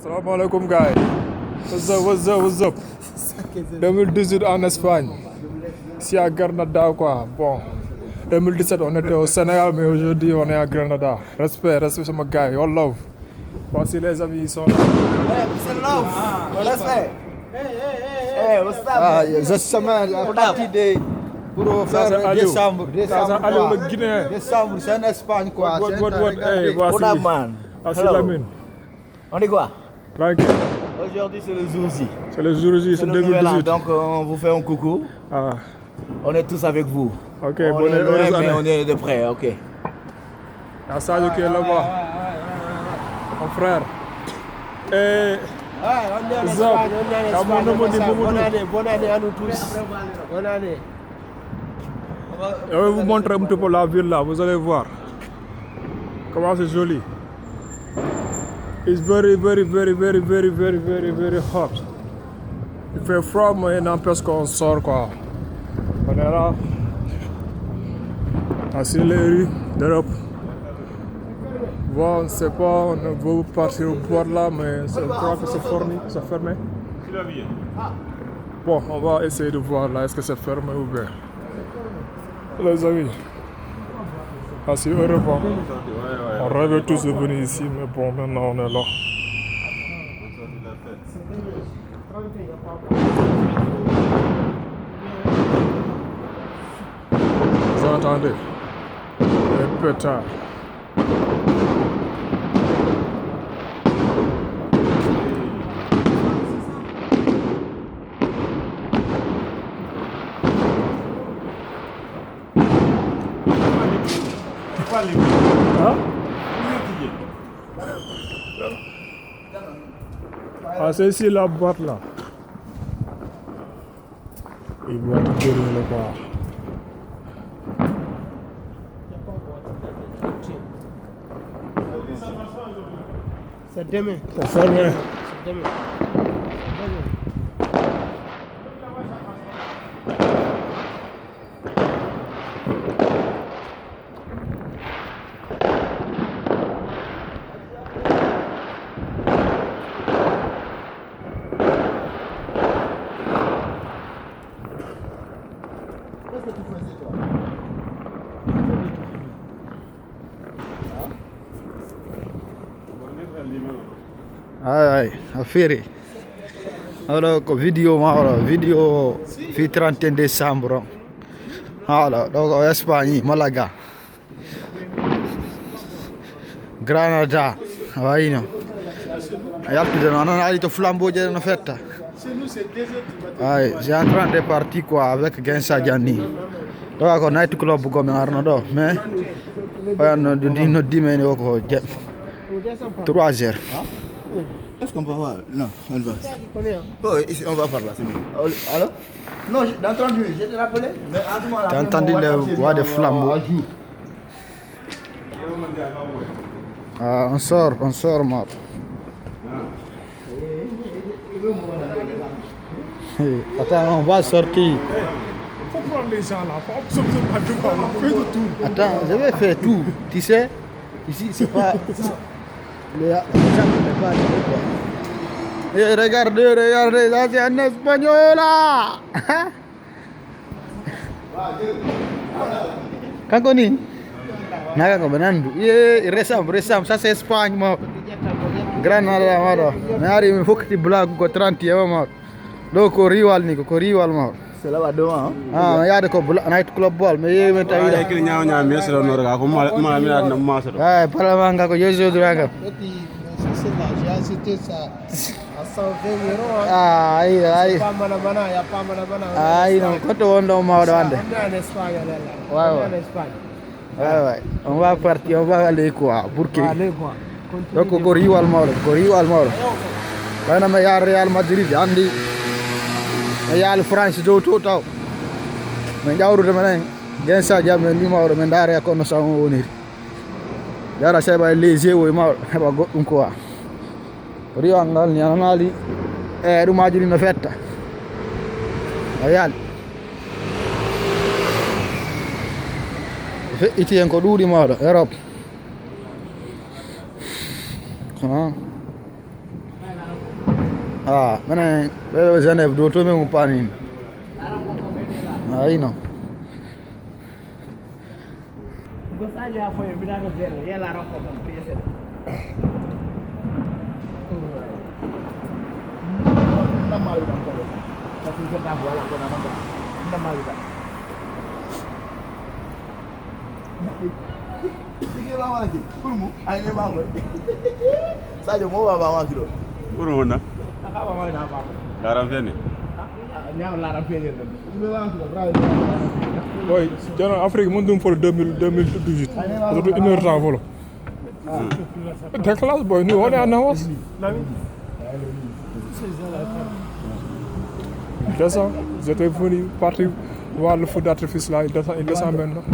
Salaamaaleykum gars yi. What's up? 2018 en Espagne. Ici à Granada quoi. Bon, 2017 on était au Sénégal mais aujourd'hui on est à Granada. Respect sur mon gars. All love. Voici les amis ils sont là. Hey, love. Respect. Hey, what's up? Justement, la partie de pour Ça, faire c'est Aliou. décembre. Ça, c'est Aliou le Guinéen. Décembre, c'est en Espagne quoi. What, hey, What voici. up, man? Voici Hello. Lamine. On dit quoi? Tranquille. Aujourd'hui, c'est le jour J. C'est le jour J, c'est le nouvel an, 2018. donc on vous fait un coucou. Ah, On est tous avec vous. ok, On bonne est loin, mais année. on est de près, ok. Il y a Sadio qui est là-bas. Mon frère. Et On est en Zop. Espagne, on est en Comment Espagne. on dit Mamadou? Bonne année à nous tous. Bonne année. je vais vous montrer un petit peu la ville là, vous allez voir. Comment c'est joli. It's very hot. Il fait froid, mais n'empêche qu'on sort quoi. On est là. Assis les rues d'Europe. Bon, on ne sait pas, on veut partir au bord là, mais je crois que c'est fermé. Bon, on va essayer de voir là, est-ce que c'est fermé ou bien. Les amis, assis Europe, hein. On rêvait tous de venir ici, mais bon, maintenant on est là. Vous entendez? Les pétards. Hein? Ah, c'est ici la boîte là. Il va tirer le bas. C'est demain. C'est fermé. C'est demain. Ay, affaire. Alors, vidéo fi 31 décembre. Alors, donc en Espagne, Malaga. Granada. Vaino. Yaltude non ali to flambeau je na fête. Ay, j'ai en train de partir quoi avec Gensa Gianni. Donc on night club ko me arno do, mais on no dimene ko 3 heures. Est-ce qu'on peut voir? Non, on va. Oh, ici, on va par là, c'est mieux. Alors? Non, dans 30 minutes, je t'ai rappelé. Mais en ce moment, T'as entendu les voix des flambeaux? Ah, on sort, mort. Attends, on va sortir. Faut prendre les gens là, faut absolument tout, fais de tout. Attends, je vais faire tout. Tu sais, ici, c'est pas. Les gens ne pas quoi. Et regardez, là, c'est un espagnol là. Kankoni? Naga ko benandu. Resam, ça c'est Espagne mo. Granada mo. Nari mi fokti blague ko 30 mo. Do ko riwal ni ko riwal mo. c'est là-bas devant. Ah, yaade ko night club ball mais yeme tawi da. Kili nyaaw mesro no raga ko ma mi na maso. Ah, pala nga ko yeso draga. J'ai acheté ça à 120 €. Ah, ai. Il y a pas mana. Ai, non, quanto wondo ma do ande. On est en Espagne, là. Ouais, ouais. On est en Espagne. Ouais. On va partir, on va aller quoi pour que. Allez, quoi. Donc ko riwal mawɗo ɓayno mi yaha Real Madrid andi mi yaha France dow to taw min ƴawrude menen Gensa jam men ndi mawɗo min daara kono sa on woniri yara seeɓa e léger o e mawɗo heɓa goɗɗum quoi riwal ngal ni ana naali e ɗumaji ɗi no fetta a yaali feƴƴiti hen ko ɗuuɗi mawɗo Europe mene wewe Genève do to me un panin. Aí não. Gostaria já foi virar o zero, e ela roca com preço. Não mal não pode. Tá ficando na bola com a mão. Não mal não. Fiquei lá aqui. Como? Aí nem mal. Sai de moa ba aqui. Por onde? Acaba mais na ba. Garam fene. Não lá na feira. Me lá aqui, bravo. Boy, jana Afrique mun dum for 2018. Surtout 1 heure temps volo. Déclasse boy, nous on est en avance. Il descend, j'étais venu partir voir le feu d'artifice là, il descend maintenant.